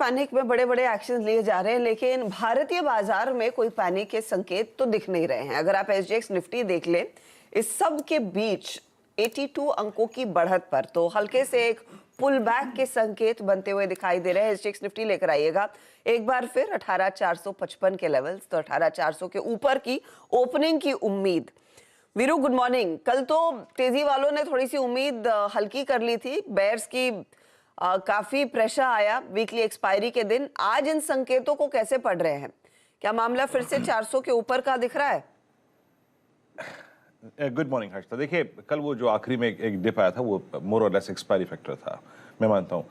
Panic में बड़े बड़े एक्शन लिए जा रहे हैं, लेकिन भारतीय बाजार में कोई पैनिक के संकेत तो दिख नहीं रहे हैं। अगर आप एसजीएक्स निफ्टी देख लें, इस सब के बीच 82 अंकों की बढ़त पर तो हल्के से एक पुल बैक के संकेत बनते हुए दिखाई दे रहे हैं। एसजीएक्स निफ्टी लेकर आइएगा एक बार फिर 18,455 के लेवल्स, तो 18,400 के ऊपर की ओपनिंग की उम्मीद। Veeru, good morning. कल तो तेजी वालों ने थोड़ी सी उम्मीद हल्की कर ली थी, बेयर्स की काफी प्रेशर आया वीकली एक्सपायरी के दिन। आज इन संकेतों को कैसे पढ़ रहे हैं? क्या मामला फिर से 400 के ऊपर का दिख रहा है? Good morning Harshita. देखिए, कल वो जो आखिरी में एक डिप आया था वो मोर और लेस एक्सपायरी फैक्टर था, मैं मानता हूँ।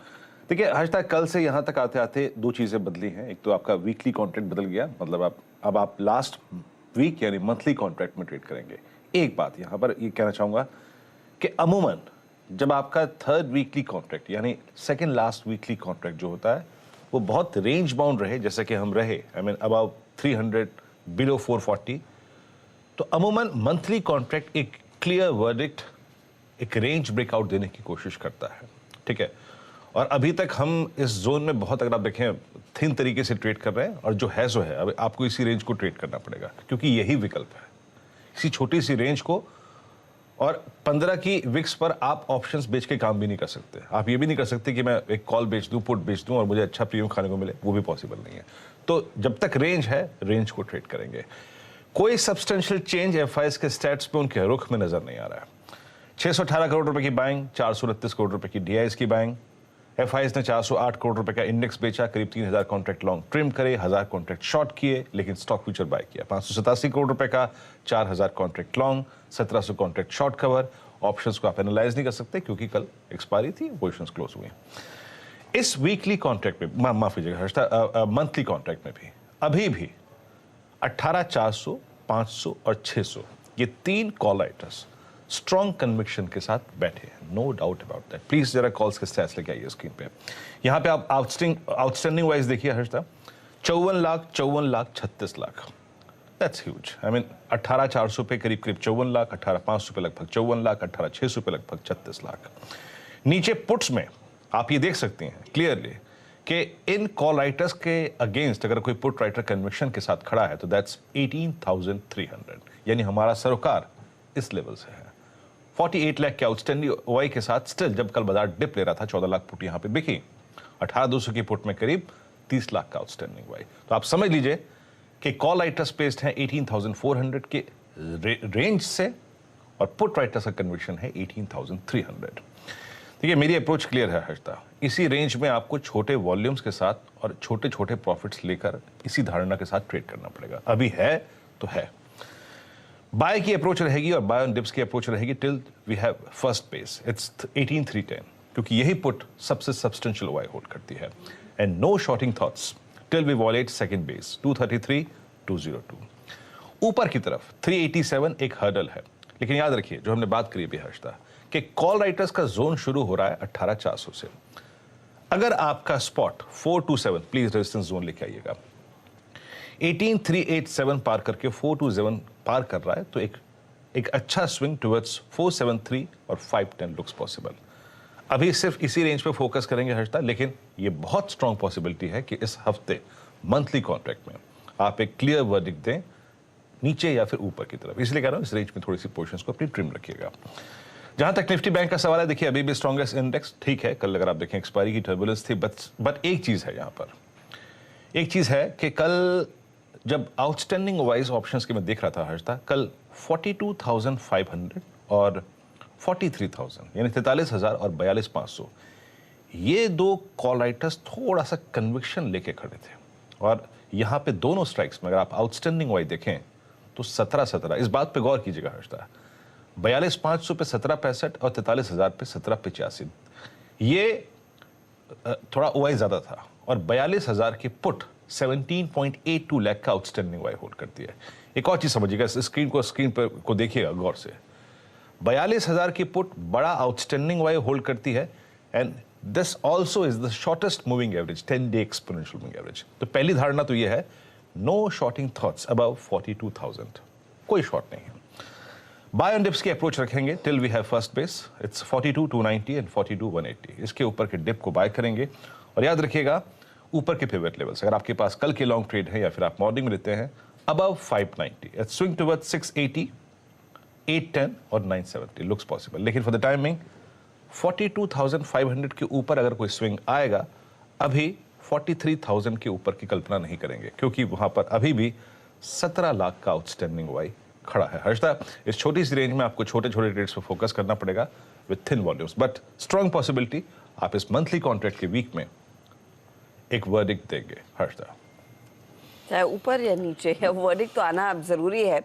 देखिए हर्षिता, कल से यहाँ तक आते आते दो चीज़ें बदली हैं। एक तो आपका वीकली कॉन्ट्रैक्ट बदल गया, मतलब अब आप लास्ट वीक यानी मंथली कॉन्ट्रैक्ट में ट्रेड करेंगे। एक बात यहाँ पर ये कहना चाहूँगा कि अमूमन जब आपका थर्ड वीकली कॉन्ट्रैक्ट यानी सेकंड लास्ट वीकली कॉन्ट्रैक्ट जो होता है वो बहुत रेंज बाउंड रहे, जैसे कि हम रहे, आई मीन अबाउ 300 बिलो 440, तो अमूमन मंथली कॉन्ट्रैक्ट एक क्लियर वर्डिक्ट, एक रेंज ब्रेकआउट देने की कोशिश करता है। ठीक है, और अभी तक हम इस जोन में बहुत, अगर आप देखें, थिन तरीके से ट्रेड कर रहे हैं, और जो है सो है। अब आपको इसी रेंज को ट्रेड करना पड़ेगा क्योंकि यही विकल्प है, इसी छोटी सी रेंज को। और 15 की विक्स पर आप ऑप्शंस बेच के काम भी नहीं कर सकते। आप ये भी नहीं कर सकते कि मैं एक कॉल बेच दूं, पुट बेच दूं और मुझे अच्छा प्रीमियम खाने को मिले, वो भी पॉसिबल नहीं है। तो जब तक रेंज है, रेंज को ट्रेड करेंगे। कोई सब्सटेंशियल चेंज एफआईएस के स्टैट्स पे उनके रुख में नजर नहीं आ रहा है। 618 करोड़ रुपए की बाइंग, 429 करोड़ रुपए की डीआईएस की बाइंग। एफआईएस ने 408 करोड़ रुपए का इंडेक्स बेचा, करीब 3000 कॉन्ट्रैक्ट लॉन्ग ट्रिम करे, 1000 कॉन्ट्रैक्ट शॉर्ट किए, लेकिन स्टॉक फ्यूचर बाय किया। 587 करोड़ रुपए का 4000 contract long, 1700 contract short cover. Options को आप एनालाइज नहीं कर सकते क्योंकि कल एक्सपायरी थी, पोजीशंस क्लोज हुई। इस वीकली कॉन्ट्रैक्ट में, माफ कीजिएगा, मंथली कॉन्ट्रैक्ट में भी अभी भी 18,400, 500 और 600 ये तीन कॉल राइटर्स स्ट्रॉन्ग कन्विक्शन के साथ बैठे हैं, no doubt about that. Please जरा कॉल्स के स्टैट्स लेके आइए स्क्रीन पे। यहाँ पे आप आउटस्टैंडिंग वाइज देखिए Harshita, 54 lakh, 54 lakh, 36 lakh. That's huge. I mean 18,400 पे करीब 54 लाख, 18,500 पे लगभग 54 लाख, 18,600 पे लगभग 36 लाख। नीचे पुट्स में आप ये देख सकते हैं क्लियरली कि इन कॉल राइटर्स के अगेंस्ट अगर कोई पुट राइटर कन्विक्शन के साथ खड़ा है तो दैट्स 18,300, यानी हमारा सरोकार इस लेवल से है। 48 लाख के आउटस्टैंडिंग ओआई के साथ स्टिल, जब कल बाजार डिप ले रहा था, 14 लाख पुट यहां पे बिकी। 18,200 की पुट में करीब 30 लाख का आउटस्टैंडिंग ओआई। तो आप समझ लीजिए कि कॉल राइटर्स पेस्ड हैं 18,400 के रेंज से और पुट राइटर्स का कन्विक्शन है 18,300। देखिए, मेरी अप्रोच क्लियर है हर्षिता, इसी रेंज में आपको छोटे वॉल्यूम्स के साथ और छोटे छोटे प्रॉफिट्स लेकर इसी धारणा के साथ ट्रेड करना पड़ेगा। अभी है तो है। बाय की अप्रोच रहेगी और बाय ऑन डिप्स की अप्रोच रहेगी till we have first base, it's 18,310, क्योंकि यही पुट सबसे सब्सटेंशियल ओआई होल्ड करती है। And no shorting thoughts till we violate second base 233,202। ऊपर की तरफ 387 एक हर्डल है, लेकिन याद रखिए जो हमने बात करी अभी हर्षिता कि कॉल राइटर्स का जोन शुरू हो रहा है 18,400 से। अगर आपका स्पॉट 427, प्लीज रेजिस्टेंस जोन लेके आइएगा, 18,387 पार करके 427 पार कर रहा है तो एक अच्छा स्विंग टुवर्ड्स 473 और 510 लुक्स पॉसिबल। अभी सिर्फ इसी रेंज पे फोकस करेंगे हर्षिता, लेकिन ये बहुत स्ट्रांग पॉसिबिलिटी है कि इस हफ्ते मंथली कॉन्ट्रैक्ट में आप एक क्लियर वर्डिक्ट दें नीचे या फिर ऊपर की तरफ। इसलिए कह रहा हूं इस रेंज में थोड़ी सी पोजीशंस को अपनी ट्रिम रखिएगा। जहां तक निफ्टी बैंक का सवाल है, देखिए अभी भी स्ट्रॉन्गेस्ट इंडेक्स, ठीक है, कल अगर आप देखें एक्सपायरी की टर्बुलेंस थी, बट एक चीज है यहां पर, एक चीज है कि कल जब आउटस्टैंडिंग वाइज ऑप्शंस के मैं देख रहा था हर्षिता, कल 42,500 और 43,000 यानी 43,000 और 42,500 ये दो कॉल राइटर्स थोड़ा सा कन्विक्शन लेके खड़े थे। और यहां पे दोनों स्ट्राइक्स में अगर आप आउटस्टैंडिंग वाइज देखें तो 17-17, इस बात पे गौर कीजिएगा हर्षिता, 42,500 पे 17.65 और 43,000 पे 17.85, ये थोड़ा ओआई ज्यादा था। और 42,000 की पुट 17.82 लाख का आउटस्टैंडिंग वाई होल्ड करती है। एक और चीज समझिएगा, स्क्रीन पर को देखिएगा गौर से, 42,000 की पुट बड़ा आउटस्टैंडिंग वाई होल्ड करती है and this also is the shortest moving average, 10-day exponential moving average. तो पहली धारणा तो यह है, नो शॉर्टिंग थॉट्स अबव 42,000, कोई शॉर्ट नहीं है। बाय ऑन डिप्स की अप्रोच रखेंगे till we have first base, it's 42,290 and 42,180। इसके ऊपर के डिप को बाय करेंगे और याद रखिएगा ऊपर के पिवट लेवल्स, अगर आपके पास कल के लॉन्ग ट्रेड है या फिर आप मॉर्निंग में लेते हैं, अबव 590, इट्स स्विंग टुवर्ड्स 680, 810 और 970 लुक्स पॉसिबल। लेकिन फॉर द टाइमिंग 42,500 के ऊपर अगर कोई स्विंग आएगा, अभी 43,000 के ऊपर की कल्पना नहीं करेंगे, क्योंकि वहां पर अभी भी 17 लाख का आउटस्टैंडिंग वाई खड़ा है। हर्षदा, इस छोटी सी रेंज में आपको छोटे छोटे ट्रेड्स पर फोकस करना पड़ेगा with thin volumes, but strong possibility आप इस मंथली कॉन्ट्रैक्ट के वीक में एक वर्डिक्ट देंगे। हर्षदा, चाहे ऊपर या नीचे है, वर्डिक्ट तो आना अब जरूरी है।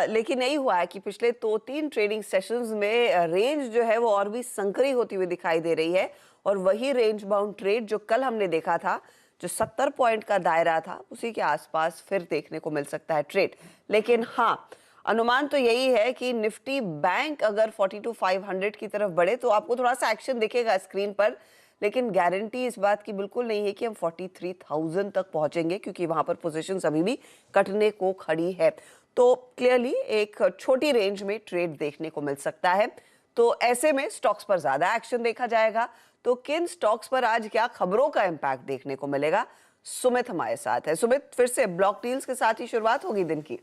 लेकिन यही हुआ है कि पिछले 2-3 ट्रेडिंग सेशंस में रेंज जो है वो और भी संकरी होती हुई दिखाई दे रही है, और वही रेंज बाउंड ट्रेड जो कल हमने देखा था, जो 70 पॉइंट का दायरा था, उसी के आसपास फिर देखने को मिल सकता है ट्रेड। लेकिन हाँ, अनुमान तो यही है कि निफ्टी बैंक अगर 42,500 की तरफ बढ़े तो आपको थोड़ा सा एक्शन दिखेगा स्क्रीन पर, लेकिन गारंटी इस बात की बिल्कुल नहीं है कि हम 43,000 तक पहुंचेंगे, क्योंकि वहां पर पोजीशंस अभी भी कटने को खड़ी है। तो क्लियरली एक छोटी रेंज में ट्रेड देखने को मिल सकता है। तो ऐसे में स्टॉक्स पर ज्यादा एक्शन देखा जाएगा। तो किन स्टॉक्स पर आज क्या खबरों का इम्पैक्ट देखने को मिलेगा, सुमित हमारे साथ है। सुमित, फिर से ब्लॉक डील्स के साथ ही शुरुआत होगी दिन की।